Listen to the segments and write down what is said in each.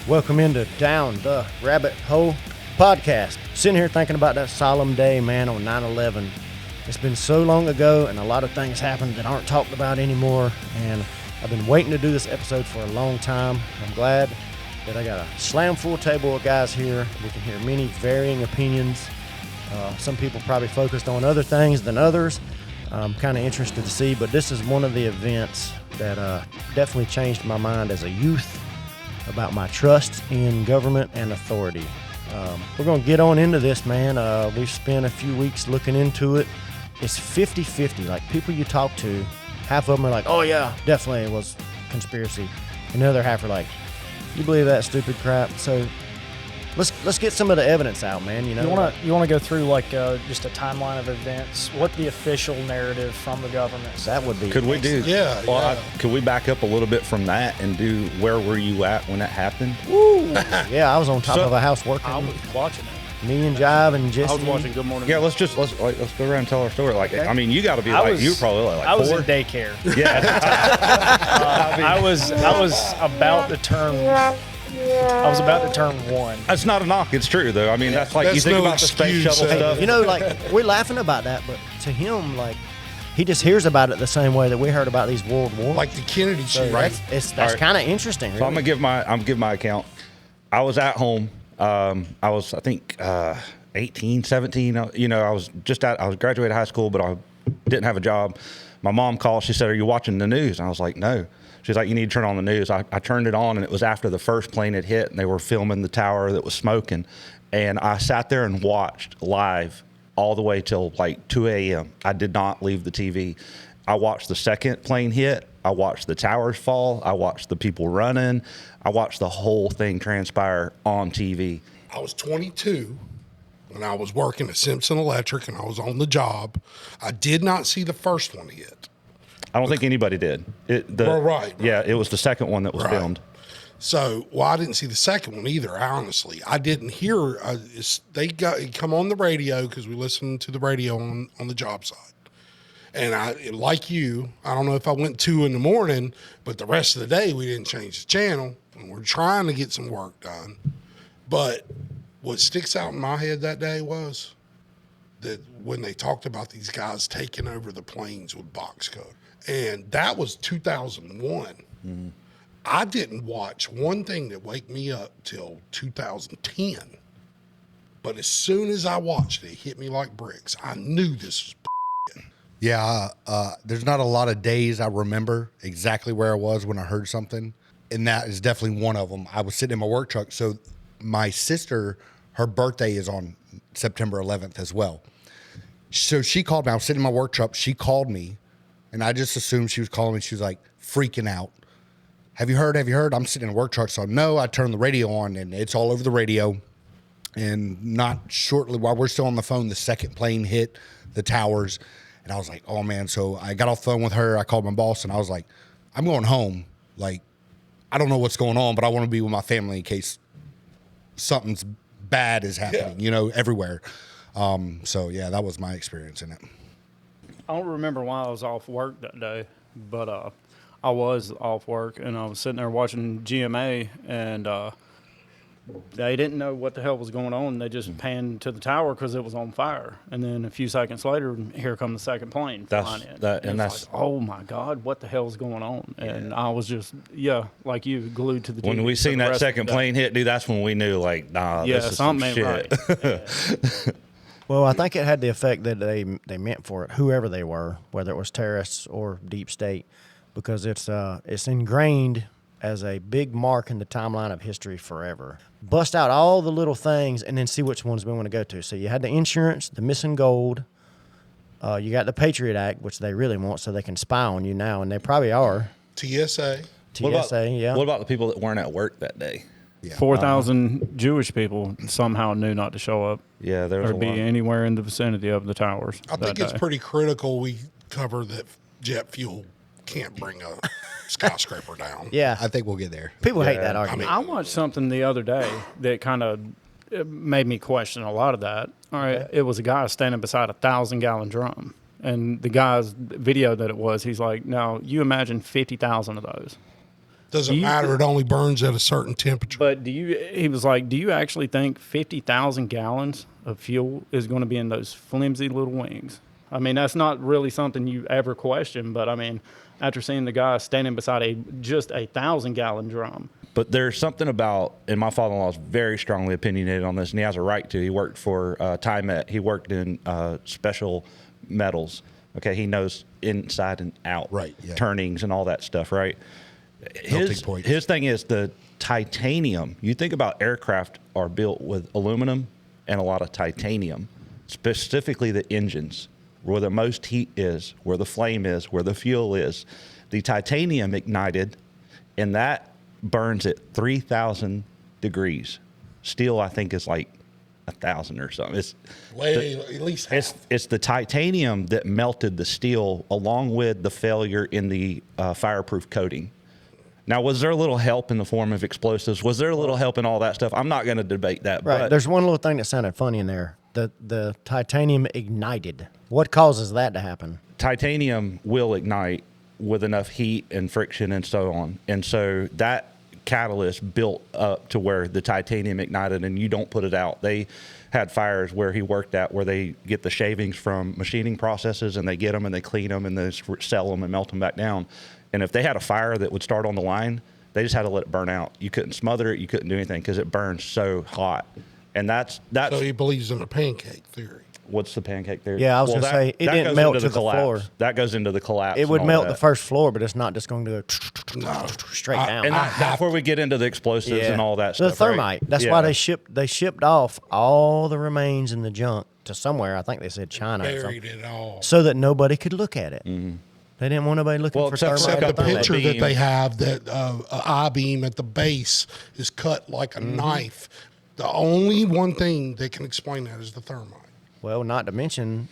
Welcome into Down the Rabbit Hole podcast. Sitting here thinking about that solemn day, man, on 9/11. It's been so long ago, and a lot of things happened that aren't talked about anymore, and I've been waiting to do this episode for a long time. I'm glad that I got a slam full table of guys here. We can hear many varying opinions. Some people probably focused on other things than others. I'm kind of interested to see, but this is one of the events that definitely changed my mind as a youth about my trust in government and authority. We're going to get on into this, man. We've spent a few weeks looking into it. It's 50-50. Like, people you talk to, half of them are like, oh yeah, definitely it was conspiracy. And the other half are like, you believe that stupid crap? So let's get some of the evidence out, man. You know, you want to go through like just a timeline of events, what the official narrative from the government. That would be. Could we do? Yeah. Well, could we back up a little bit from that and do where were you at when that happened? Woo! Yeah, I was on top of a house working. I was watching it. Me and Jive and Jesse. I was watching Good Morning. Yeah, let's go around and tell our story. Like, okay. I mean, you got to be you were probably like I was 4. in daycare. Yeah. I was about to turn. I was about to turn 1. That's not a knock. It's true, though. I mean, that's like, you think about the space shuttle stuff. You know, like, we're laughing about that, but to him, like, he just hears about it the same way that we heard about these world wars. Like the Kennedy shit, so right? That's right. kind of interesting. Really. So I'm gonna give my account. I was at home. I was, I think, 18, 17. You know, I was graduated high school, but I didn't have a job. My mom called. She said, "Are you watching the news?" And I was like, "No." She's like, "You need to turn on the news." I turned it on, and it was after the first plane had hit, and they were filming the tower that was smoking. And I sat there and watched live all the way till like 2 a.m. I did not leave the TV. I watched the second plane hit. I watched the towers fall. I watched the people running. I watched the whole thing transpire on TV. I was 22 when I was working at Simpson Electric, and I was on the job. I did not see the first one hit. I don't think anybody did. Right. Yeah, it was the second one that was filmed. So, well, I didn't see the second one either, honestly. I didn't hear, it come on the radio because we listened to the radio on the job site. And like you, I don't know if I went 2 in the morning, but the rest of the day we didn't change the channel. And we're trying to get some work done. But what sticks out in my head that day was that when they talked about these guys taking over the planes with box cutters. And that was 2001. Mm-hmm. I didn't watch one thing that wake me up till 2010. But as soon as I watched it, it hit me like bricks. I knew this was Yeah, there's not a lot of days I remember exactly where I was when I heard something. And that is definitely one of them. I was sitting in my work truck. So my sister, her birthday is on September 11th as well. So she called me. I was sitting in my work truck. She called me. And I just assumed she was calling me. She was like freaking out. Have you heard? I'm sitting in a work truck. So no, I turned the radio on and it's all over the radio. And not shortly, while we're still on the phone, the second plane hit the towers. And I was like, oh man. So I got off the phone with her. I called my boss and I was like, I'm going home. Like, I don't know what's going on, but I want to be with my family in case something's bad is happening, you know, everywhere. So yeah, that was my experience in it. I don't remember why I was off work that day, but I was off work and I was sitting there watching GMA, and they didn't know what the hell was going on. They just panned to the tower because it was on fire, and then a few seconds later, here come the second plane flying in. That's like, oh my God, what the hell's going on? And I was just like you, glued to the TV. When we seen that second plane hit, dude, that's when we knew, like, nah, this is some shit. Right. Well, I think it had the effect that they meant for it, whoever they were, whether it was terrorists or deep state, because it's ingrained as a big mark in the timeline of history forever. Bust out all the little things and then see which ones we want to go to. So you had the insurance, the missing gold. You got the Patriot Act, which they really want, so they can spy on you now, and they probably are. TSA. Yeah. What about the people that weren't at work that day? Yeah. 4,000 Jewish people somehow knew not to show up Yeah, there was or a be lot. anywhere in the vicinity of the towers. I think that it's day. pretty critical we cover that jet fuel can't bring a skyscraper down. Yeah. I think we'll get there. People hate Yeah. that argument. I watched something the other day that kind of made me question a lot of that. All right, it was a guy standing beside a 1,000-gallon drum, and the guy's video that it was, he's like, "Now you imagine 50,000 of those." Doesn't matter. It only burns at a certain temperature. But he was like, do you actually think 50,000 gallons of fuel is going to be in those flimsy little wings? I mean, that's not really something you ever question, but I mean, after seeing the guy standing beside just a 1,000-gallon drum. But there's something about, and my father-in-law is very strongly opinionated on this, and he has a right to. He worked for TIMET. He worked in special metals. Okay, he knows inside and out, Right, yeah. turnings and all that stuff, right? Melting points. His thing is the titanium. You think about aircraft are built with aluminum and a lot of titanium, specifically the engines, where the most heat is, where the flame is, where the fuel is. The titanium ignited, and that burns at 3,000 degrees. Steel, I think, is like 1,000 or something. It's At least half. it's the titanium that melted the steel, along with the failure in the fireproof coating. Now, was there a little help in the form of explosives? Was there a little help in all that stuff? I'm not going to debate that. Right. But There's one little thing that sounded funny in there. The titanium ignited. What causes that to happen? titanium will ignite with enough heat and friction and so on. And so that catalyst built up to where the titanium ignited and you don't put it out. They had fires where he worked at where they get the shavings from machining processes and they get them and they clean them and they sell them and melt them back down. And if they had a fire that would start on the line, they just had to let it burn out. You couldn't smother it. You couldn't do anything because it burns so hot. And that's So he believes in a pancake theory. what's the pancake theory? Yeah, I was gonna say, it didn't goes melt into to the collapse. floor. That goes into the collapse. It would and all melt that. the first floor, but it's not just going to go No. straight down. And that's where we get into the explosives and all that The stuff. thermite. Right? That's Yeah. why they shipped off all the remains and the junk to somewhere. I think they said China or something, Buried it all. so that nobody could look at it. They didn't want nobody looking Well, for except thermite. Except at the thermite. picture that beam. they have, that I-beam at the base is cut like a Mm-hmm. knife. The only one thing that can explain that is the thermite. Well, not to mention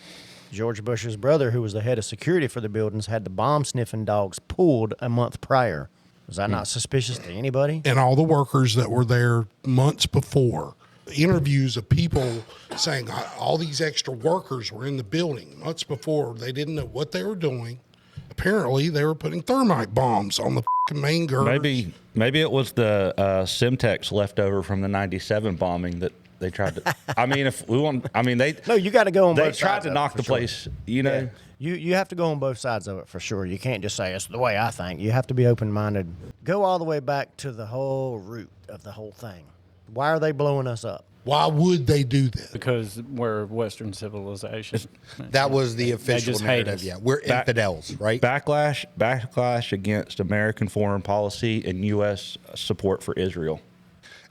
George Bush's brother, who was the head of security for the buildings, had the bomb sniffing dogs pulled a month prior. Was that not suspicious to anybody? And all the workers that were there months before. Interviews of people saying all these extra workers were in the building months before. They didn't know what they were doing. Apparently, they were putting thermite bombs on the main girl. Maybe it was the Simtex leftover from the '97 bombing that they tried to. I mean, if we want, I mean No, you got to go on they both tried sides to of it, knock for the sure. place. You know, You have to go on both sides of it for sure. You can't just say it's the way I think. You have to be open minded. Go all the way back to the whole root of the whole thing. Why are they blowing us up? Why would they do that? Because we're Western civilization. That was the official just hate narrative. us. Yeah, we're infidels, right? backlash against American foreign policy and U.S. support for Israel.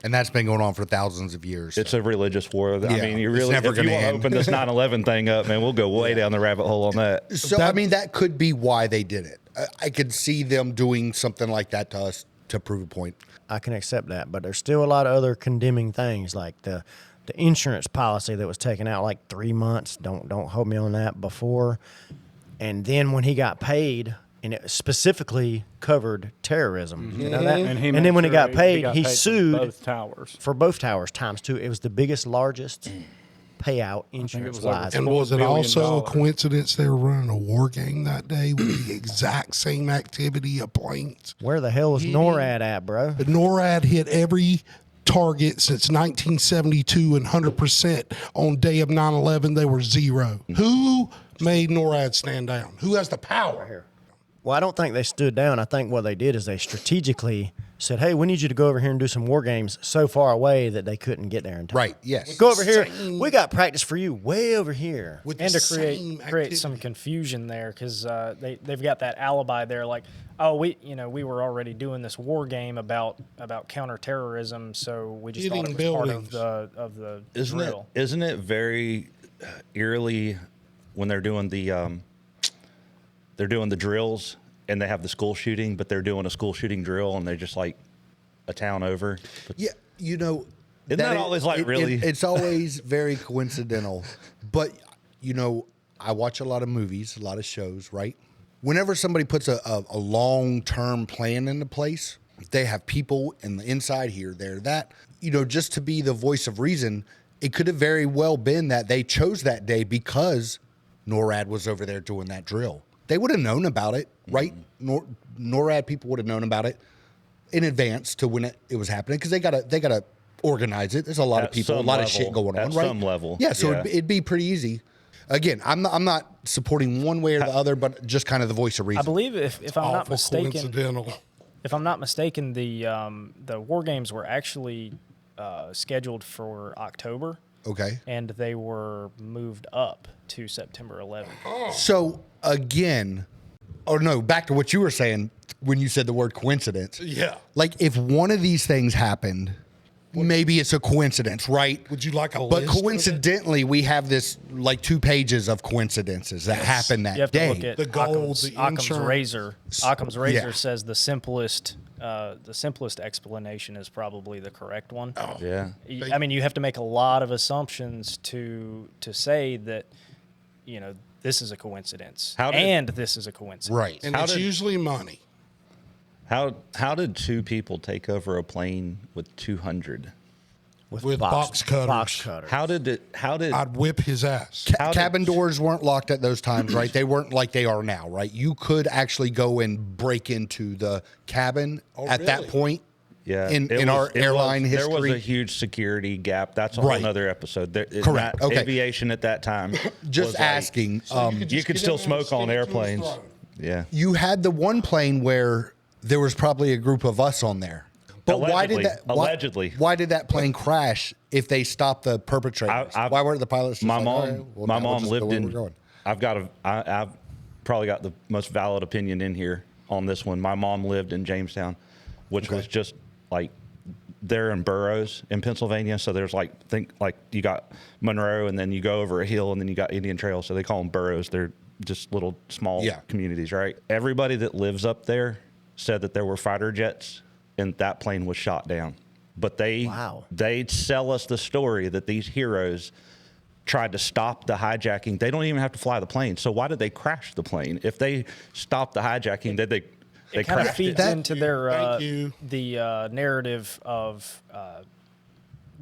And that's been going on for thousands of years. It's a religious war. I Yeah, mean, you it's really, never if you gonna want to end. open this 9/11 thing up, man, we'll go way down the rabbit hole on that. So I mean, that could be why they did it. I could see them doing something like that to us to prove a point. I can accept that, but there's still a lot of other condemning things, like the insurance policy that was taken out like 3 months. Don't hold me on that before, and then when he got paid, and it specifically covered terrorism. You know that? And made then when he sure got paid, he for sued both towers. for both towers ×2. It was the biggest, largest payout insurance was over wise. And $4 was it billion. also a coincidence they were running a war game that day with the exact same activity of planes? Where the hell was NORAD at, bro? The NORAD hit every target since 1972 and 100%. On day of 9/11, they were 0. Who made NORAD stand down? Who has the power? Well, I don't think they stood down. I think what they did is they strategically said, hey, we need you to go over here and do some war games so far away that they couldn't get there in time. Right? Yes. Go over here. We got practice for you way over here. With And the to same create some activity. confusion there, because they've got that alibi there, like, oh, we were already doing this war game about counterterrorism, so we just thought it was Hitting part buildings. of the drill. Isn't it very eerily when they're doing the drills and they have the school shooting, but they're doing a school shooting drill and they're just like a town over. Yeah. You know, Isn't that always like really? It's always very coincidental. But, you know, I watch a lot of movies, a lot of shows, right? Whenever somebody puts a long-term plan into place, they have people in the inside here, there, that. You know, just to be the voice of reason, it could have very well been that they chose that day because NORAD was over there doing that drill. They would have known about it, right? NORAD people would have known about it in advance to when it was happening because they gotta organize it. There's a lot of people, a lot of shit going on, right? At some level. Yeah, so it'd be pretty easy. Again, I'm not supporting one way or the other, but just kind of the voice of reason. I believe if I'm not mistaken, coincidental. if I'm not mistaken, the war games were actually scheduled for October. Okay. And they were moved up to September 11th. So again, or no, back to what you were saying when you said the word coincidence. Yeah. Like if one of these things happened, maybe it's a coincidence, right? Would you like a But list of it? coincidentally, we have this like 2 pages of coincidences that happened that You have to day. look at The gold, Occam's, the Occam's insurance. razor. Occam's razor Yeah. says the simplest explanation is probably the correct one. Oh. Yeah. I mean, you have to make a lot of assumptions to say that, you know, this is a coincidence and this is a coincidence. Right. And it's usually money. How did 2 people take over a plane with 200? With box cutters. Box cutters. How did I'd whip his ass. Cabin doors weren't locked at those times, right? They weren't like they are now, right? You could actually go and break into the cabin at that really? point. Yeah, In our airline history. There was a huge security gap. That's a Right. whole other episode. Correct. Okay. Aviation at that time. Just was like- asking. you could still smoke on airplanes. Yeah. You had the one plane where there was probably a group of us on there. But why did that? Allegedly. Why did that plane crash if they stopped the perpetrators? Why weren't the pilots? Just My like, mom. "All right, well, my now we'll mom just lived go where in. we're going." I've probably got the most valid opinion in here on this one. My mom lived in Jamestown, which was just like there in boroughs in Pennsylvania. So there's like you got Monroe, and then you go over a hill, and then you got Indian Trail. So they call them boroughs. They're just little small communities, right? Everybody that lives up there said that there were fighter jets and that plane was shot down. But they'd sell us the story that these heroes tried to stop the hijacking. They don't even have to fly the plane. So why did they crash the plane? If they stopped the hijacking, they It kind of crashed feeds it. into their you. the narrative of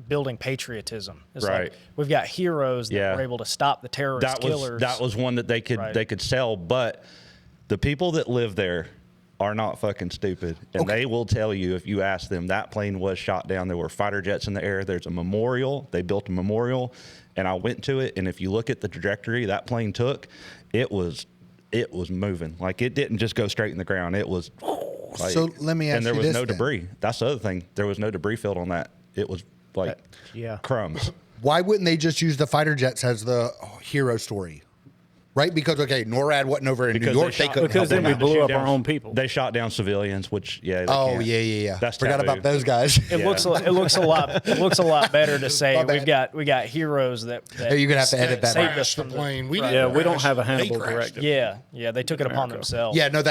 building patriotism. It's Right. like we've got heroes that were able to stop the terrorist killers. That was one that they could sell. But the people that live there are not fucking stupid. And they will tell you, if you ask them, that plane was shot down. There were fighter jets in the air. There's a memorial. They built a memorial. And I went to it. And if you look at the trajectory that plane took, it was moving. Like, it didn't just go straight in the ground. It was like, So let me ask and there you was this no then. debris. That's the other thing. There was no debris field on that. It was like crumbs. Why wouldn't they just use the fighter jets as the hero story? Right? Because, NORAD wasn't over in New York. They couldn't because help then we them out. blew up our own people. They shot down civilians, which they Oh, can't. yeah. That's Forgot taboo. about those guys. It looks a lot better to say My bad. we got heroes that You're gonna have to edit that saved out. us The from plane. We Yeah, didn't we don't crash have a it. They Hannibal crashed corrective. it. Yeah, they took it upon themselves. Yeah, no,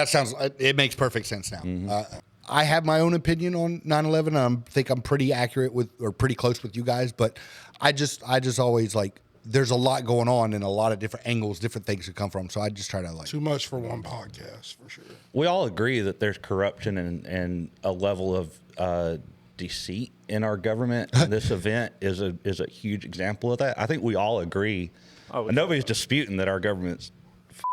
it makes perfect sense now. I have my own opinion on 9/11. I think I'm pretty accurate or pretty close with you guys, but I just always there's a lot going on and a lot of different angles, different things to come from. So I just try to Too much for one podcast, for sure. We all agree that there's corruption and a level of deceit in our government. And this event is a huge example of that. I think we all agree. And nobody's disputing that our government's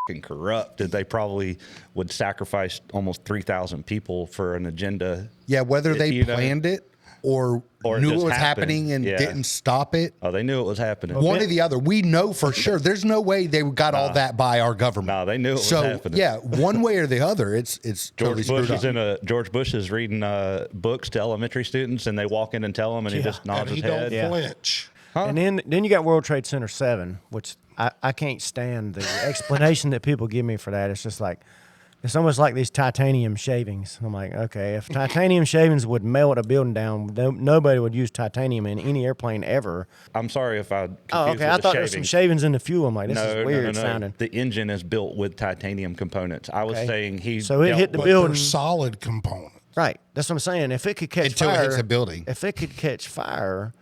fucking corrupt. That they probably would sacrifice almost 3,000 people for an agenda. Yeah, whether they planned it or knew it just was happened. happening and Yeah. didn't stop it. Oh, they knew it was happening. One or the other. We know for sure. There's no way they got all that by our government. No, they knew it was so, happening. yeah, one way or the other, it's totally George Bush screwed up. George Bush is reading books to elementary students, and they walk in and tell him, and he just nods And his he don't head. flinch. And then you got World Trade Center 7, which I can't stand the explanation that people give me for that. It's just like, it's almost like these titanium shavings. I'm like, okay, if titanium shavings would melt a building down, nobody would use titanium in any airplane ever. I'm sorry if I. Oh, okay. I thought there was some shavings in the fuel. I'm like, this is weird sounding. The engine is built with titanium components. I was saying So it hit the But building. they're solid components. Right. That's what I'm saying. If it could catch Until fire, it hits a building. If it could catch fire,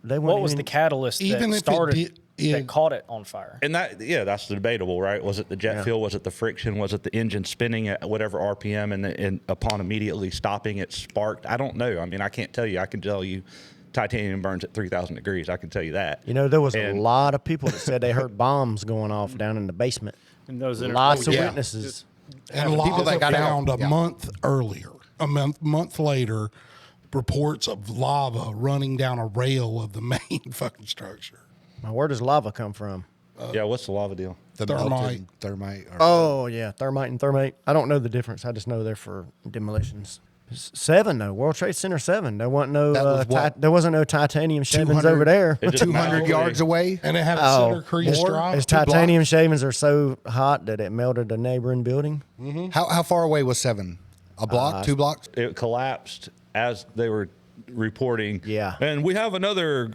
they wouldn't. What was the catalyst Even that if started it did, that caught it on fire? And that's debatable, right? Was it the jet fuel? Was it the friction? Was it the engine spinning at whatever RPM and upon immediately stopping, it sparked? I don't know. I mean, I can't tell you. I can tell you titanium burns at 3,000 degrees. I can tell you that. You know, there was a lot of people that said they heard bombs going off down in the basement. And those Lots of Yeah. witnesses. and people that lava got found out. a month earlier, a month later, reports of lava running down a rail of the main fucking structure. Now, where does lava come from? Yeah, what's the lava deal? The Thermite. melted thermite. Or, Oh, yeah, thermite and thermate. I don't know the difference. I just know they're for demolitions. 7 though, World Trade Center 7. There wasn't no That was what? there wasn't no titanium shavings 200 over there. It just 200 magically- yards away. And it had a Oh, center crease his, drive. his 2 blocks. titanium shavings are so hot that it melted a neighboring building. How far away was 7? A block? 2 blocks? It collapsed as they were reporting. Yeah. And we have another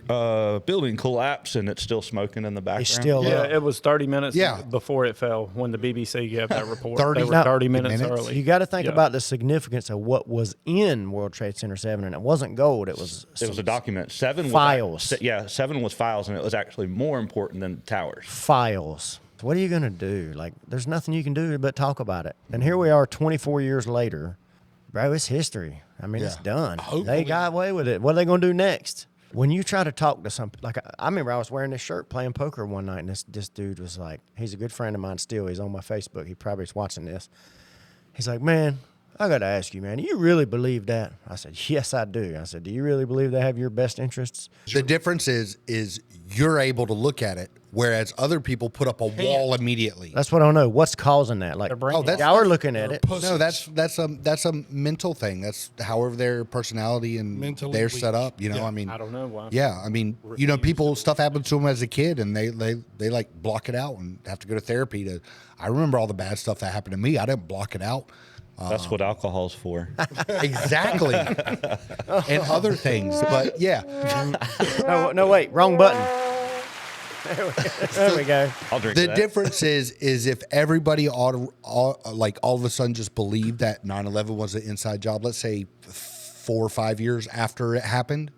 building collapse, and it's still smoking in the background. It's still Yeah, up. it was 30 minutes Yeah. before it fell when the BBC gave that report. 30 They were Now- 30 minutes minutes? early. You got to think Yeah. about the significance of what was in World Trade Center 7, and it wasn't gold. It was It was a document. 7 Files. Was 7 was files, and it was actually more important than the towers. files. What are you going to do? Like, there's nothing you can do but talk about it. And here we are 24 years later. Bro, it's history. I mean, it's Yeah. done. Hopefully. They got away with it. What are they going to do next? When you try to talk to some, like, I remember I was wearing this shirt playing poker one night, and this dude was like, he's a good friend of mine still. He's on my Facebook. He probably is watching this. He's like, man, I got to ask you, man, do you really believe that? I said, yes, I do. I said, do you really believe they have your best interests? The difference is you're able to look at it, whereas other people put up a wall immediately. That's what I don't know. What's causing that? Like, Their brain- Oh, that's- y'all are looking at it. No, that's a mental thing. That's however their personality and Mentally they're weak. set up. You know, Yeah. I mean, I don't know why. yeah, I mean, you know, people stuff happens to them as a kid, and they like block it out and have to go to therapy to. I remember all the bad stuff that happened to me. I didn't block it out. That's what alcohol's for. Exactly, and other things. But yeah, No, wait, wrong button. There we go. I'll drink the that. difference is if everybody all of a sudden just believed that 9/11 was an inside job. Let's say 4 or 5 years after it happened,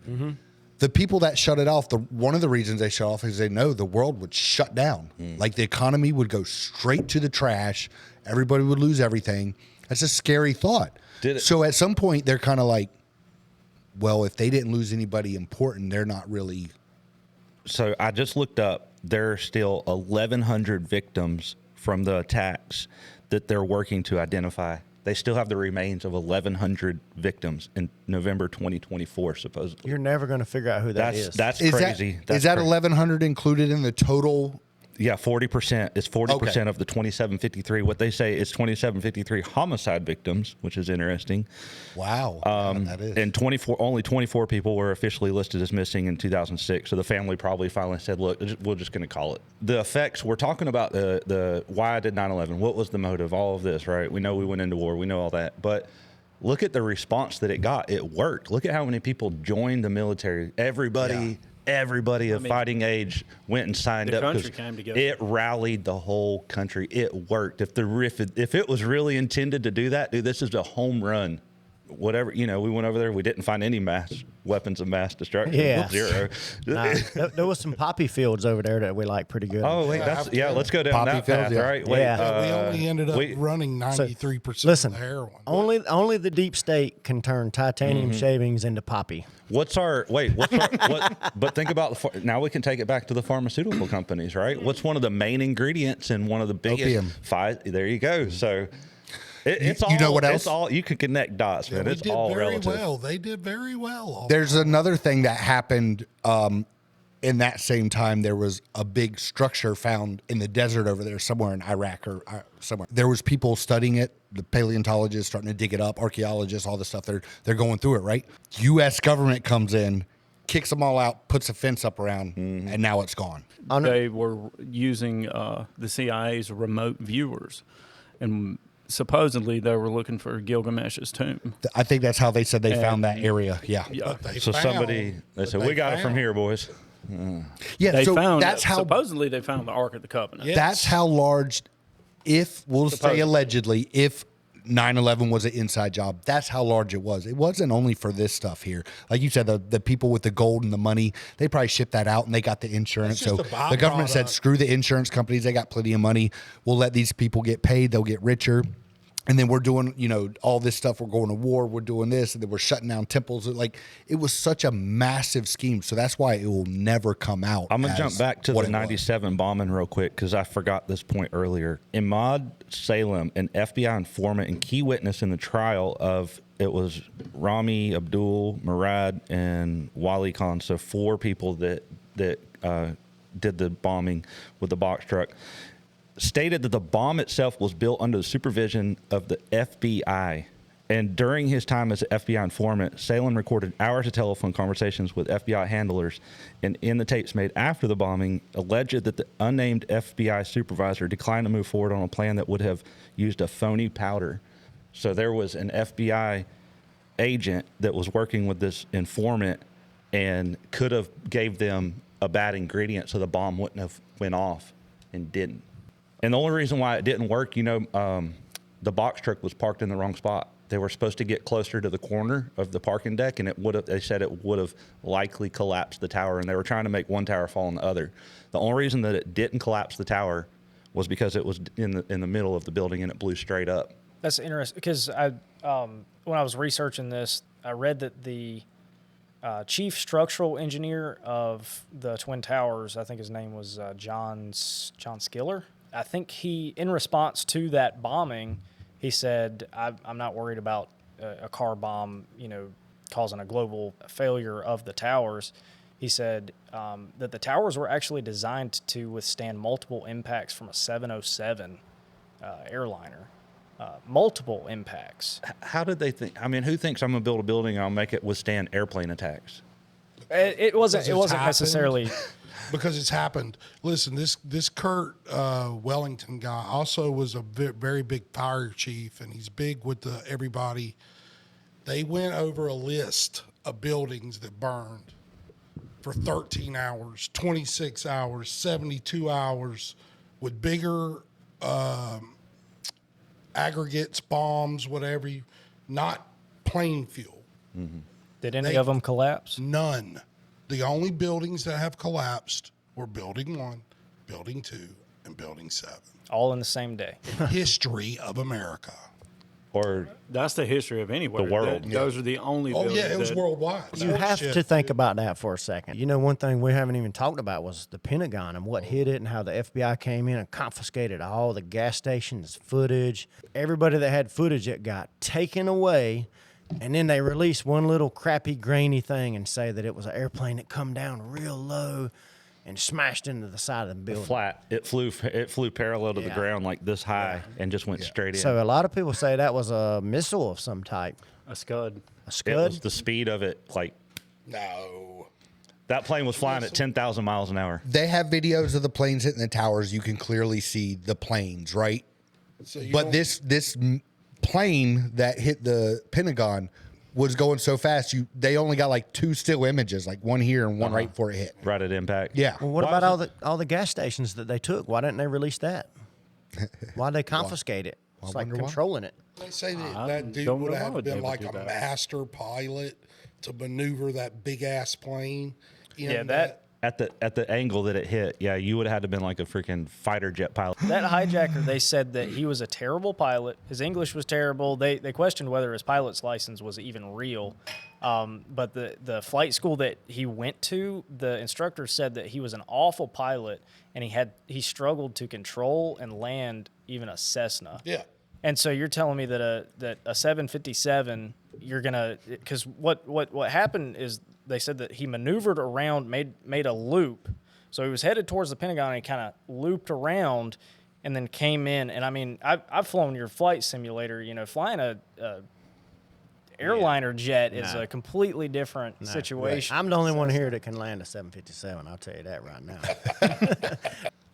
the people that shut it off, one of the reasons they shut off is they know the world would shut down. Like the economy would go straight to the trash. Everybody would lose everything. That's a scary thought. So at some point they're kind of like, well, if they didn't lose anybody important, they're not really. So I just looked up. There are still 1,100 victims from the attacks that they're working to identify. They still have the remains of 1,100 victims in November 2024, supposedly. You're never going to figure out who that is. That's Is crazy. that That's is that crazy. 1,100 included in the total? Yeah, 40%. It's 40% Okay. of the 2753. What they say is 2753 homicide victims, which is interesting. Wow, that is. And only 24 people were officially listed as missing in 2006. So the family probably finally said, "Look, we're just going to call it." The effects. We're talking about the why did 9/11? What was the motive? All of this, right? We know we went into war. We know all that, but look at the response that it got. It worked. Look at how many people joined the military. Everybody of fighting age went and signed The up. country 'cause came together. It rallied the whole country. It worked. If it was really intended to do that, dude, this is a home run. Whatever, we went over there. We didn't find any weapons of mass destruction. Yeah. Zero. Nah, there was some poppy fields over there that we like pretty good. Oh wait, let's go down Poppy that fields, path. yeah. Right? Wait, Yeah. We only ended up running 93% Listen, of the heroin. only the deep state can turn titanium shavings into poppy. But think about now we can take it back to the pharmaceutical companies, right? What's one of the main ingredients in one of the biggest Opium. There you go. So it's all. You know what else? It's all you can connect dots, man. We It's did all very relative. well. They did very well. There's another thing that happened in that same time. There was a big structure found in the desert over there somewhere in Iraq or somewhere. There was people studying it, the paleontologists starting to dig it up, archaeologists, all this stuff. They're going through it, right? U.S. government comes in, kicks them all out, puts a fence up around, and now it's gone. They were using the CIA's remote viewers, and supposedly they were looking for Gilgamesh's tomb. I think that's how they said they found that area. Yeah. They So found- they said, "We got it from here, boys." Yeah. They so found that's how supposedly they found the Ark of the Covenant. Yeah. that's how large, if we'll say Supposedly. allegedly, if 9/11 was an inside job. That's how large it was. It wasn't only for this stuff here. Like you said, the people with the gold and the money, they probably shipped that out and they got the insurance. That's So just a the government said, byproduct. screw the insurance companies. They got plenty of money. We'll let these people get paid. They'll get richer. And then we're doing, all this stuff. We're going to war. We're doing this. And then we're shutting down temples. Like, it was such a massive scheme. So that's why it will never come out. I'm going to jump back to what the it was. 97 bombing real quick because I forgot this point earlier. Imad Salem, an FBI informant and key witness in the trial of, it was Rami, Abdul, Murad, and Wali Khan. So 4 people that did the bombing with the box truck. Stated that the bomb itself was built under the supervision of the FBI. And during his time as an FBI informant, Salem recorded hours of telephone conversations with FBI handlers. And in the tapes made after the bombing, alleged that the unnamed FBI supervisor declined to move forward on a plan that would have used a phony powder. So there was an FBI agent that was working with this informant and could have gave them a bad ingredient so the bomb wouldn't have went off and didn't. And the only reason why it didn't work, the box truck was parked in the wrong spot. They were supposed to get closer to the corner of the parking deck, and they said it would have likely collapsed the tower, and they were trying to make one tower fall on the other. The only reason that it didn't collapse the tower was because it was in the middle of the building and it blew straight up. That's interesting because when I was researching this, I read that the chief structural engineer of the Twin Towers, I think his name was John Skiller. I think he, in response to that bombing, he said, I'm not worried about a car bomb, causing a global failure of the towers. He said that the towers were actually designed to withstand multiple impacts from a 707 airliner. Multiple impacts. How did they think? I mean, who thinks I'm going to build a building and I'll make it withstand airplane attacks? It wasn't Because it's necessarily... Because it's happened. Listen, this Kurt Wellington guy also was a very big fire chief, and he's big with everybody. They went over a list of buildings that burned for 13 hours, 26 hours, 72 hours with bigger aggregates, bombs, whatever, not plane fuel. Mm-hmm. Did any of them collapse? None. The only buildings that have collapsed were Building 1, Building 2, and Building 7. All in the same day. History of America. Or That's the history of anywhere. The world. Those are the only. Oh, buildings yeah, it was that- worldwide. You have to think about that for a second. One thing we haven't even talked about was the Pentagon and what hit it and how the FBI came in and confiscated all the gas stations, footage. Everybody that had footage that got taken away, and then they released one little crappy, grainy thing and say that it was an airplane that come down real low and smashed into the side of the building. flat. It flew parallel to the Yeah. ground like this high and just went straight in. So a lot of people say that was a missile of some type. A Scud. A it Scud? was the speed of it. Like No. that plane was flying at 10,000 miles an hour. They have videos of the planes hitting the towers. You can clearly see the planes, right? So you But don't- this plane that hit the Pentagon was going so fast. They only got like 2 still images, like one here and one right before it hit. Right at impact. Yeah. Well, what Why about is all the gas stations that they took? Why didn't they release that? Why'd they confiscate it? It's like wonder why. controlling it. They say that, I that dude don't would know why have would they been would like do a that. master pilot to maneuver that big ass plane. Yeah, that At the angle that it hit, yeah, you would have had to been like a freaking fighter jet pilot. that hijacker, they said that he was a terrible pilot. His English was terrible. They questioned whether his pilot's license was even real. But the flight school that he went to, the instructor said that he was an awful pilot and he struggled to control and land even a Cessna. Yeah. And so you're telling me that a 757, you're gonna, because what happened is they said that he maneuvered around, made a loop, so he was headed towards the Pentagon and he kind of looped around, and then came in. And I mean, I've flown your flight simulator. Flying a airliner jet is a completely different situation. I'm the only one here that can land a 757. I'll tell you that right now.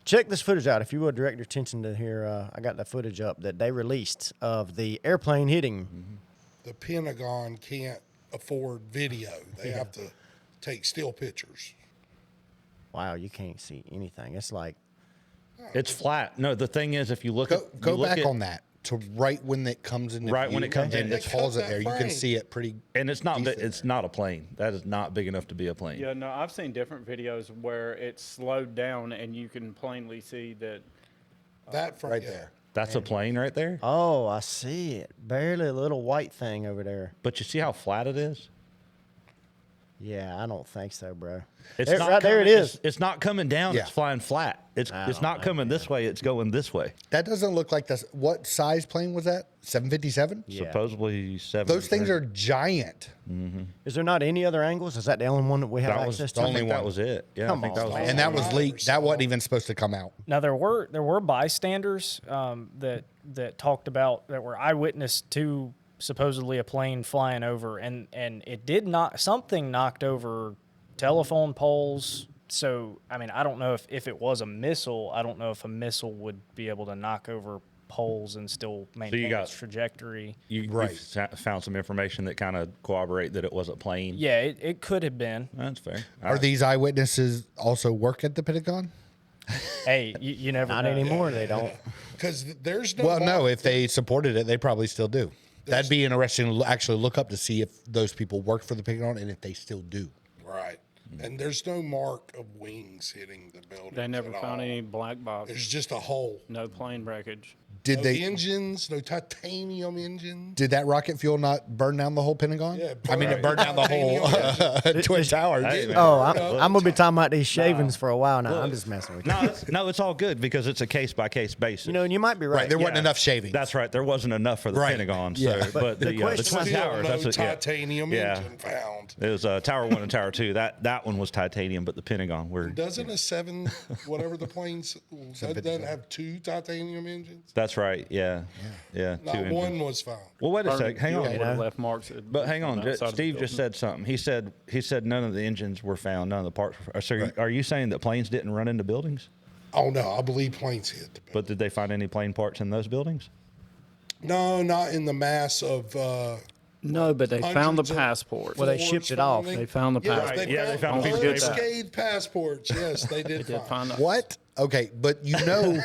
Check this footage out. If you would direct your attention to here, I got the footage up that they released of the airplane hitting. The Pentagon can't afford video. They have to take still pictures. Wow, you can't see anything. It's like It's flat. No, the thing is, if you look Go back on that. to right when it comes in. Right when it comes in, and they it falls cut it there. that You can frame. see it pretty. And it's not decent it's there. not a plane. That is not big enough to be a plane. Yeah, no, I've seen different videos where it's slowed down and you can plainly see that. That front, Right yeah. there. That's a plane right there. Oh, I see it. Barely a little white thing over there. But you see how flat it is? Yeah, I don't think so, bro. It's There- not right there it coming- is. It's not coming down. Yeah. It's flying flat. It's I it's don't not know, coming this way. It's going this way. That doesn't look like this. What size plane was that? 757. Yeah. Supposedly 7. Those things are giant. Is there not any other angles? Is that the only one that we have That was access the to? only Only That one. was it. Yeah, Come I think on, that was man. it. And that was leaked. That wasn't even supposed to come out. Now there were bystanders that talked about that were eyewitness to supposedly a plane flying over, and it did not something knocked over telephone poles. So I mean, I don't know if it was a missile. I don't know if a missile would be able to knock over poles and still maintain got- its trajectory. You found some information that kind of corroborate that it was a plane. Yeah, it could have been. That's fair. Are these eyewitnesses also work at the Pentagon? Hey, you never Not know. anymore, they don't. Because there's no. Well, no. mark. If they supported it, they probably still do. That'd be interesting to actually look up to see if those people work for the Pentagon and if they still do. Right. And there's no mark of wings hitting the building. They never found any black box, There's just a hole. no plane wreckage. Did No they? engines, no titanium engines. Did that rocket fuel not burn down the whole Pentagon? Yeah, I mean, it burned down the whole titanium Twin Towers. Hey, man. Oh, I'm going to be talking about these shavings for a while now. I'm just messing with you. No, it's all good because it's a case by case basis. You know, and you might be right. Right, there wasn't Yeah. enough shavings. That's right. There wasn't enough for the Right. Pentagon. So, Yeah. but the the question Twin was- Still Towers. no That's what, titanium yeah. engine found. It was Tower 1 and Tower 2. That one was titanium, but the Pentagon were. Doesn't a seven, whatever the planes, doesn't have two titanium engines? That's right. Yeah. Yeah. Not two engines. one was found. Well, wait a sec. Hang on. Would have left marks. But hang on, outside the Steve just building. said something. He said none of the engines were found, none of the parts. So are you saying that planes didn't run into buildings? Oh no, I believe planes hit the building. But did they find any plane parts in those buildings? No, not in the mass of. No, but they found the Hundreds of- passport. Well, they shipped it off. They found the Yes, passport. they found found a piece of paper. unscathed passports. Yes, they did, They did find that. What? Okay, but you know,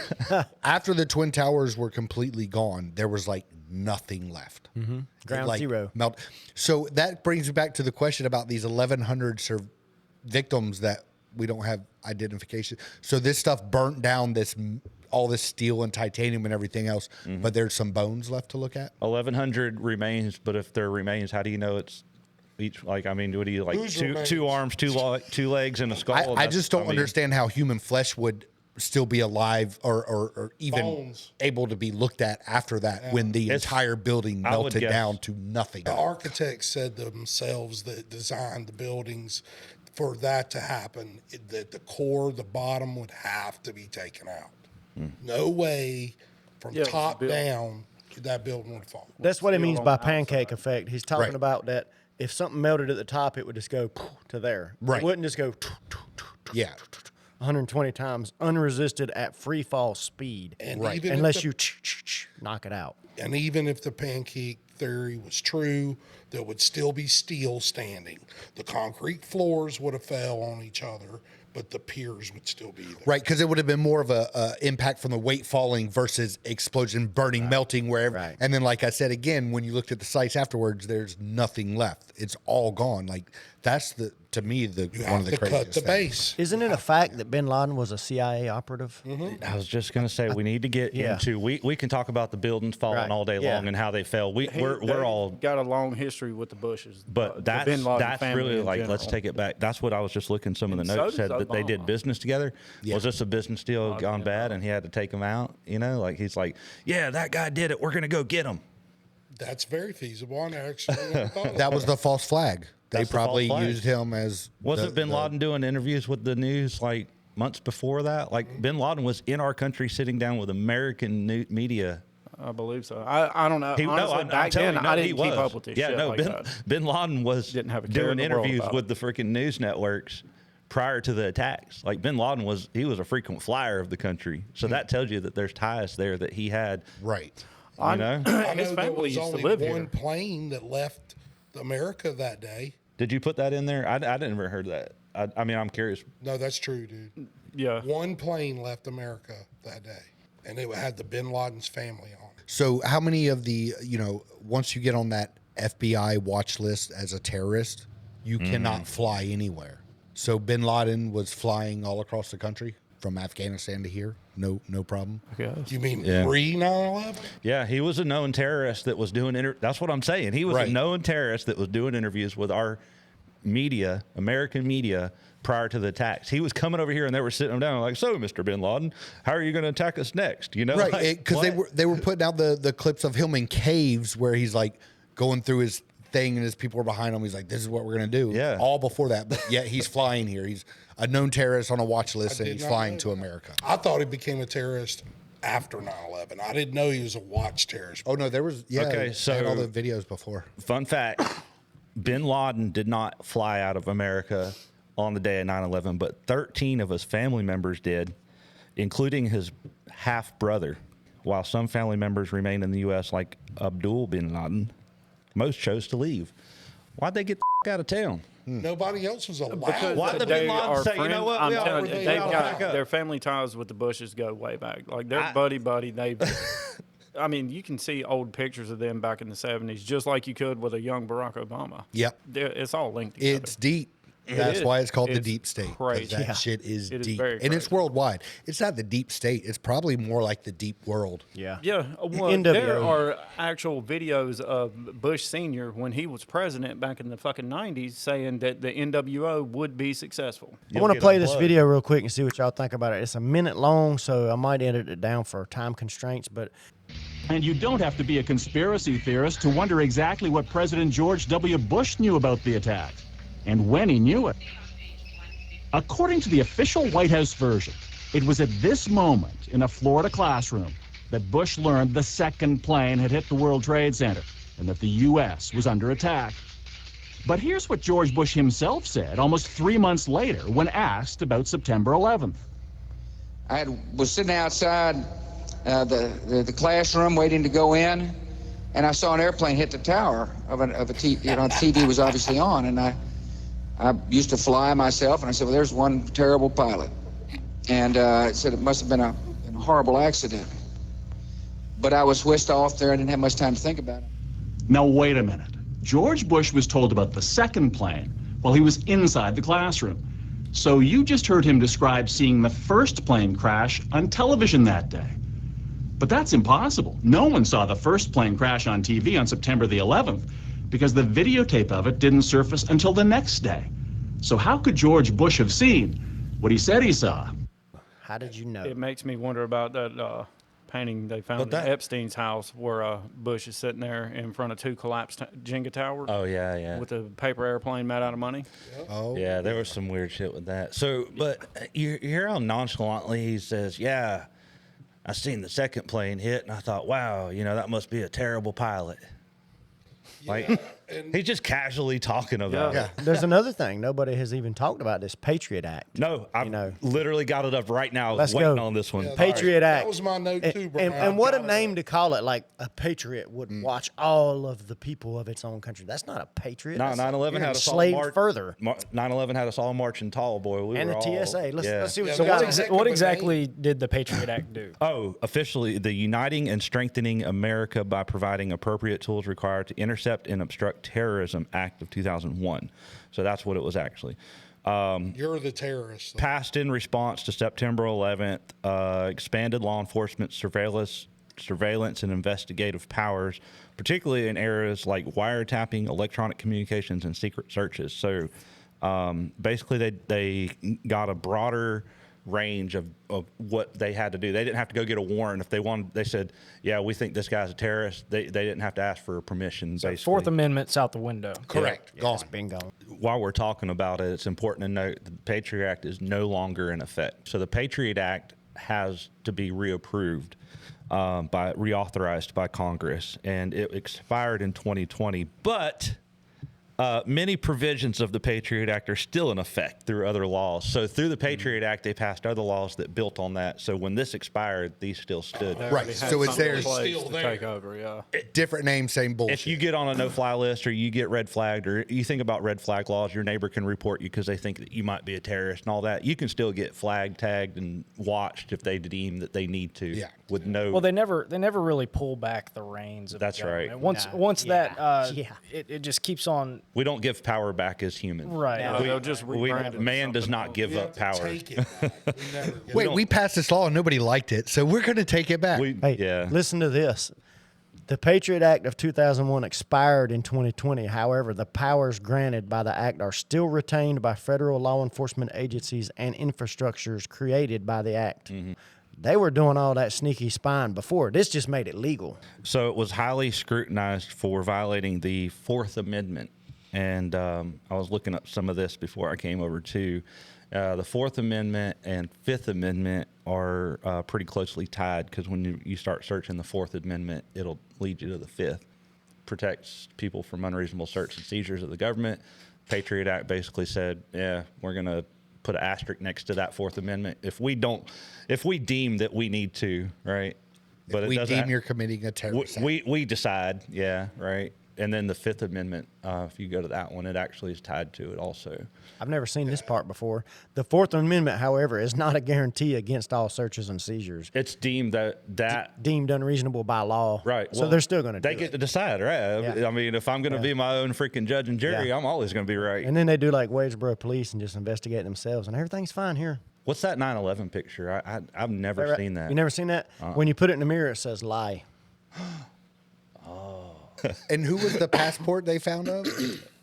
after the Twin Towers were completely gone, there was like nothing left. Mm-hmm. Ground zero. Melt. So that brings me back to the question about these 1,100 victims that we don't have identification. So this stuff burnt down all this steel and titanium and everything else, but there's some bones left to look at. 1,100 remains, but if there remains, how do you know it's each? Like, I mean, what do you like? Whose Two remains? arms, two legs, and a skull. I That's- just don't mean, understand how human flesh would still be alive or even Bones. able to be looked at after that when the It's- entire building I would melted guess- down to nothing. The architects said themselves that designed the buildings for that to happen, that the core, the bottom would have to be taken out. No way from Yeah, it was top built. down that building would fall. That's what he Steel means on by the pancake outside. effect. He's talking Right. about that if something melted at the top, it would just go to there. Right. It wouldn't just go Yeah. 120 times unresisted at free fall speed. And Right. even if Unless the- you knock it out. And even if the pancake theory was true, there would still be steel standing. The concrete floors would have fell on each other, but the piers would still be there. Right, because it would have been more of a impact from the weight falling versus explosion, burning, melting, wherever. Right. And then, like I said again, when you looked at the sites afterwards, there's nothing left. It's all gone. Like that's to me You one of have the to craziest cut the things. base. Isn't it a fact that bin Laden was a CIA operative? I was just gonna say we need to get Yeah. into. We can talk about the buildings falling Right. all day Yeah. long and how they fell. We're all. got a long history with the Bushes, But the that's Bin Laden family really in like let's general. take it back. That's what I was just looking. Some of the And so notes does said that they did Obama. business together. Yeah. Was this a business deal gone bad and he had to take them out? You know, like he's like, yeah, that guy did it. We're gonna go get him. That's very feasible. I actually never thought of That was the false flag. They That's the false probably flag. used him as. Wasn't Bin Laden doing interviews with the news like months before that? Like Bin Laden was in our country sitting down with American media. I believe so. I don't know. Honestly, I'm back telling then, you, I he didn't keep was. up with this Yeah, shit no, like Bin, that. Bin Laden was Didn't have a care doing in the world interviews about with the freaking news networks prior to the attacks. Like Bin Laden was a frequent flyer of the country. So that tells you that there's ties there that he had. Right. You know? I His know there family was used to only live one here. plane that left America that day. Did you put that in there? I didn't ever heard that. I mean, I'm curious. No, that's true, dude. Yeah. One plane left America that day. And it had the Bin Laden's family on it. So how many of the, once you get on that FBI watch list as a terrorist, you cannot fly anywhere. So Bin Laden was flying all across the country from Afghanistan to here. No problem. You mean pre 9/11? Yeah, he was a known terrorist that was doing that's what I'm saying. He was a known terrorist that was doing interviews with our media, American media, prior to the attacks. He was coming over here and they were sitting him down like, so Mr. Bin Laden, how are you going to attack us next? Right, because they were putting out the clips of him in caves where he's like going through his thing and his people are behind him. He's like, this is what we're going to do. Yeah. All before that, but yet he's flying here. He's a known terrorist on a watch list and he's flying to America. I thought he became a terrorist after 9/11. I didn't know he was a watch terrorist. Oh no, there was Okay, so they had all the videos before. Fun fact, Bin Laden did not fly out of America on the day of 9/11, but 13 of his family members did, including his half-brother, while some family members remained in the U.S. like Abdul Bin Laden. Most chose to leave. Why'd they get the out of town? Nobody else was allowed. Because Why the they Bin Laden are say, you know what, I'm we all- telling you, we they've all got back up. their family ties with the Bushes go way back. Like they're buddy. They've, I mean, you can see old pictures of them back in the 70s, just like you could with a young Barack Obama. Yep. It's all linked together. It's deep. That's is. why it's called the It's deep state. 'Cause crazy. That Yeah. shit is It is deep. very And it's crazy. worldwide. It's not the deep state. It's probably more like the deep world. Yeah, well, NWO. there are actual videos of Bush Sr. when he was president back in the fucking 90s saying that the NWO would be successful. I want to get play on this blood. video real quick and see what y'all think about it. It's a minute long, so I might edit it down for time constraints, but And you don't have to be a conspiracy theorist to wonder exactly what President George W. Bush knew about the attack and when he knew it. According to the official White House version, it was at this moment in a Florida classroom that Bush learned the second plane had hit the World Trade Center and that the U.S. was under attack. But here's what George Bush himself said almost 3 months later when asked about September 11th. Was sitting outside the classroom waiting to go in, and I saw an airplane hit the tower of a TV. TV was obviously on, and I used to fly myself, and I said, well, there's one terrible pilot. And it said it must have been a horrible accident. But I was whisked off there. I didn't have much time to think about it. Now, wait a minute. George Bush was told about the second plane while he was inside the classroom. So you just heard him describe seeing the first plane crash on television that day. But that's impossible. No one saw the first plane crash on TV on September the 11th because the videotape of it didn't surface until the next day. So how could George Bush have seen what he said he saw? how did you know? It makes me wonder about that painting they found But in Epstein's house where Bush is sitting there in front of two collapsed Jenga towers. Oh, yeah. With a paper airplane made out of money. Oh. Yeah, there was some weird shit with that. So, but you hear how nonchalantly he says, yeah, I seen the second plane hit, and I thought, wow, that must be a terrible pilot. Like, he's just casually talking about it. There's another thing nobody has even talked about, this Patriot Act. No, I literally got it up right now. I Let's was waiting go. on this one. Yeah, Patriot Act. That was my note too, bro. And what a name to call it! Like a patriot would watch all of the people of its own country. That's not a patriot. No, That's 9/11 you're had us all enslaved march further. 9/11 had us all marching tall, boy. We And were the all, TSA. Let's see what Yeah, you got. that's What Heck of a exactly did the Patriot Act do? Oh, officially, the uniting and strengthening America by providing appropriate tools required to intercept and obstruct terrorism Act of 2001. So that's what it was actually. You're the terrorist. Passed in response to September 11th, expanded law enforcement surveillance and investigative powers, particularly in areas like wiretapping, electronic communications, and secret searches. So basically, they got a broader range of what they had to do. They didn't have to go get a warrant if they wanted. They said, "Yeah, we think this guy's a terrorist." They didn't have to ask for permission. Basically, Fourth Amendment's out the window. Correct. Yeah, it's been gone. while we're talking about it, it's important to note the Patriot Act is no longer in effect. So the Patriot Act has to be reapproved, reauthorized by Congress, and it expired in 2020. But Many provisions of the Patriot Act are still in effect through other laws. So through the Patriot Act, they passed other laws that built on that. So when this expired, these still stood. They Right, already had so it's something in theirs. place Still to there. take over. Yeah. Different name, same bullshit. If you get on a no-fly list or you get red flagged or you think about red flag laws, your neighbor can report you because they think that you might be a terrorist and all that. You can still get flagged, tagged, and watched if they deem that they need to. Yeah. With no. Well, they never really pull back the reins of That's the government. right. Once Yeah. that Yeah. it just keeps on we don't give power back as humans. right. No, they'll just rebrand it Man to does something not else. give You up have to power. take it back. We never get Wait, it. we passed this law and nobody liked it, so we're going to take it back. Hey, Yeah. listen to this. The Patriot Act of 2001 expired in 2020. However, the powers granted by the act are still retained by federal law enforcement agencies and infrastructures created by the act. They were doing all that sneaky spying before. This just made it legal. So it was highly scrutinized for violating the Fourth Amendment. And I was looking up some of this before I came over to. The Fourth Amendment and Fifth Amendment are pretty closely tied because when you start searching the Fourth Amendment, it'll lead you to the Fifth. Protects people from unreasonable search and seizures of the government. Patriot Act basically said, yeah, we're going to put an asterisk next to that Fourth Amendment if we deem that we need to, right? But we it doesn't. deem you're committing a terrorist act. We decide, yeah, right. And then the Fifth Amendment, if you go to that one, it actually is tied to it also. I've never seen this part before. The Fourth Amendment, however, is not a guarantee against all searches and seizures. It's deemed that Deemed unreasonable by law. right. So Well, they're still going to They do get it. to decide, right? Yeah. I mean, if I'm going to be my own freaking judge and jury, Yeah. I'm always going to be right. And then they do like Wadesboro police and just investigate themselves, and everything's fine here. What's that 9/11 picture? I've never seen that. You never seen that? When you put it in the mirror, it says lie. And who was the passport they found of?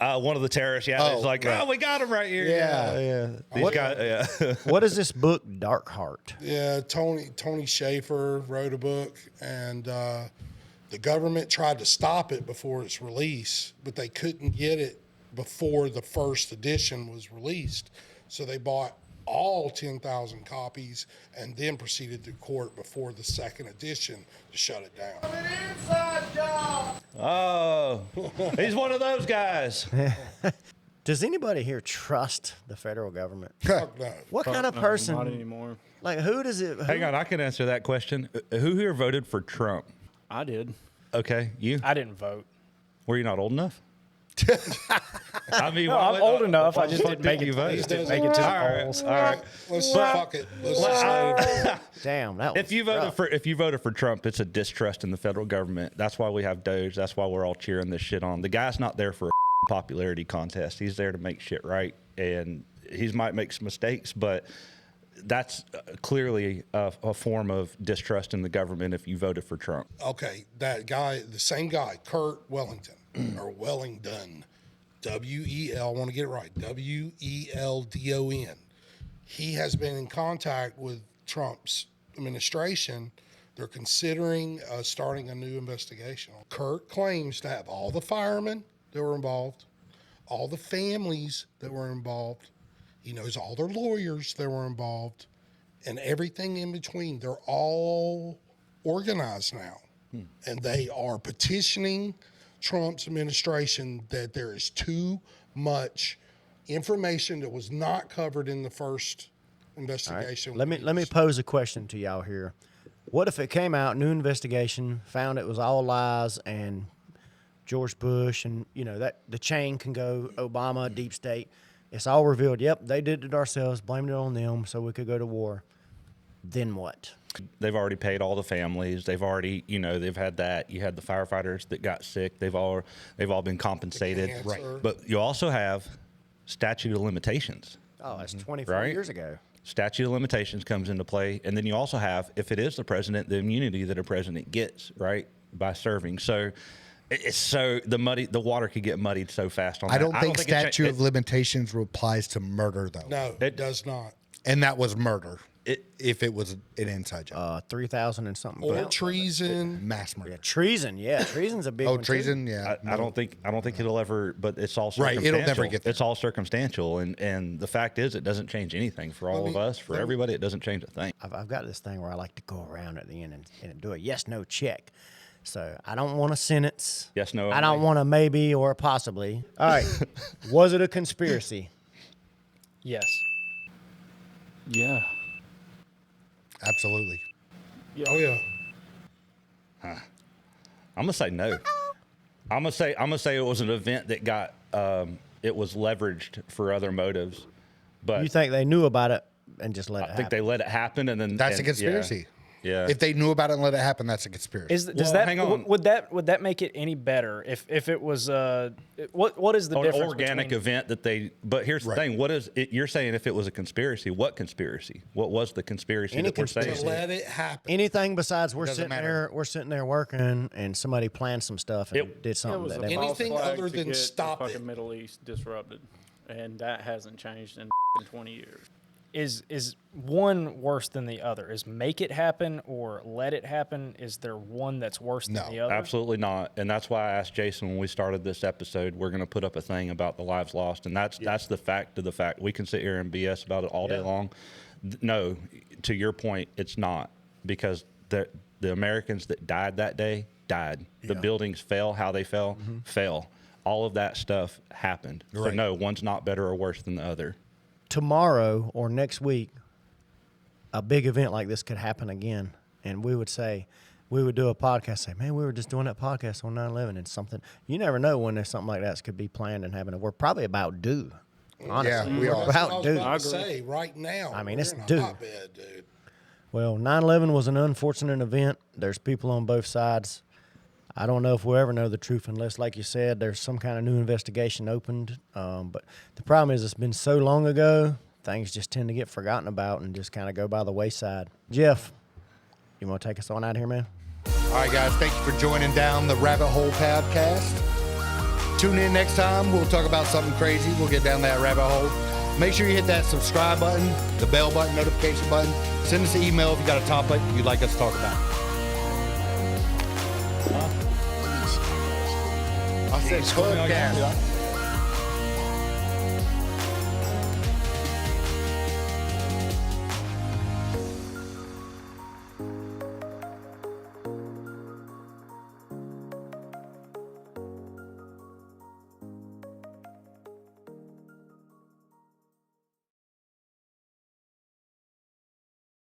One of the terrorists, yeah, Oh, it's like, right. oh, we got him right here. Yeah. These guys, yeah. What is this book, Dark Heart? Yeah, Tony Schaefer wrote a book, and the government tried to stop it before its release, but they couldn't get it before the first edition was released. So they bought all 10,000 copies and then proceeded through court before the second edition to shut it down. Oh, he's one of those guys. Does anybody here trust the federal government? Fuck no. What kind of No, person? Not anymore. Like, who does it? Hang on, I can answer that question. Who here voted for Trump? I did. Okay, you? I didn't vote. Were you not old enough? I mean, No, why I'm would- old enough. why I just the didn't fuck make it. you vote? I just didn't make it to the polls. All right. Let's fuck it. Let's just Damn, that was If you voted for Trump, it's a distrust in the federal government. That's why we have Doge. That's why we're all cheering this shit on. The guy's not there for a popularity contest. He's there to make shit right, and he might make some mistakes, but that's clearly a form of distrust in the government if you voted for Trump. Okay, that guy, the same guy, Kurt Wellington, or Wellington, W-E-L, I want to get it right, W-E-L-D-O-N. He has been in contact with Trump's administration. They're considering starting a new investigation. Kurt claims to have all the firemen that were involved, all the families that were involved. He knows all their lawyers that were involved, and everything in between. They're all organized now, and they are petitioning Trump's administration that there is too much information that was not covered in the first investigation. Let me pose a question to y'all here. What if it came out, new investigation, found it was all lies, and George Bush and that the chain can go Obama, deep state. It's all revealed. Yep, they did it ourselves, blamed it on them so we could go to war. Then what? They've already paid all the families. They've already, they've had that. You had the firefighters that got sick. They've all been compensated. Cancer. Right. But you also have statute of limitations. Oh, that's 24 Right. years ago. Statute of limitations comes into play, and then you also have, if it is the president, the immunity that a president gets, right, by serving. So it's the water could get muddied so fast on that. I don't think it cha- statute of limitations applies to murder, though. No, it does not. And that was murder. If it was an inside job. 3,000 and something. Or counts. treason. Mass murder. Yeah, treason. Yeah, treason's a big one. too. Treason, yeah. I don't think it'll ever, but it's all Right, circumstantial. it'll never get there. It's all circumstantial, and the fact is, it doesn't change anything for all of us. For everybody, it doesn't change a thing. I've got this thing where I like to go around at the end and do a yes/no check. So I don't want a sentence. Yes, no, I don't want a maybe or a possibly. All right. Was it a conspiracy? Yes. Yeah. Absolutely. Oh yeah. I'm gonna say no. I'm gonna say it was an event that got it was leveraged for other motives. But You think they knew about it and just let it I happen? think they let it happen, and then That's a conspiracy. Yeah. If they knew about it and let it happen, that's a conspiracy. Hang on. Would that make it any better if it was what is the An difference organic between, event that they. But here's the thing: what is it? You're saying if it was a conspiracy, what conspiracy? What was the conspiracy Any that we're saying? To let it happen. Anything besides doesn't matter. we're sitting there working and somebody planned some stuff and did It something was that a they false Anything flag other to than get stop the it. fucking Middle East disrupted, and that hasn't changed in 20 years. is one worse than the other? Is make it happen or let it happen? Is there one that's worse No, than the other? Absolutely not. And that's why I asked Jason when we started this episode, we're going to put up a thing about the lives lost. And that's the fact of the fact. We can sit here and BS about it all day long. No, to your point, it's not, because the Americans that died that day died. The buildings fell, how they fell, fell. All of that stuff happened. So Right. no, one's not better or worse than the other. Tomorrow or next week, a big event like this could happen again. And we would do a podcast, say, man, we were just doing that podcast on 9/11 and something. You never know when there's something like that could be planned and happening. We're probably about due. Honestly. Yeah, we are. That's what I About was due. about to say right now. I mean, we're it's in a due. hotbed, dude. Well, 9/11 was an unfortunate event. There's people on both sides. I don't know if we'll ever know the truth unless, like you said, there's some kind of new investigation opened. But the problem is it's been so long ago, things just tend to get forgotten about and just kind of go by the wayside. Jeff, you want to take us on out here, man? All right, guys. Thank you for joining down the Rabbit Hole podcast. Tune in next time. We'll talk about something crazy. We'll get down that rabbit hole. Make sure you hit that subscribe button, the bell button, notification button. Send us an email if you got a topic you'd like us to talk about. I said podcast.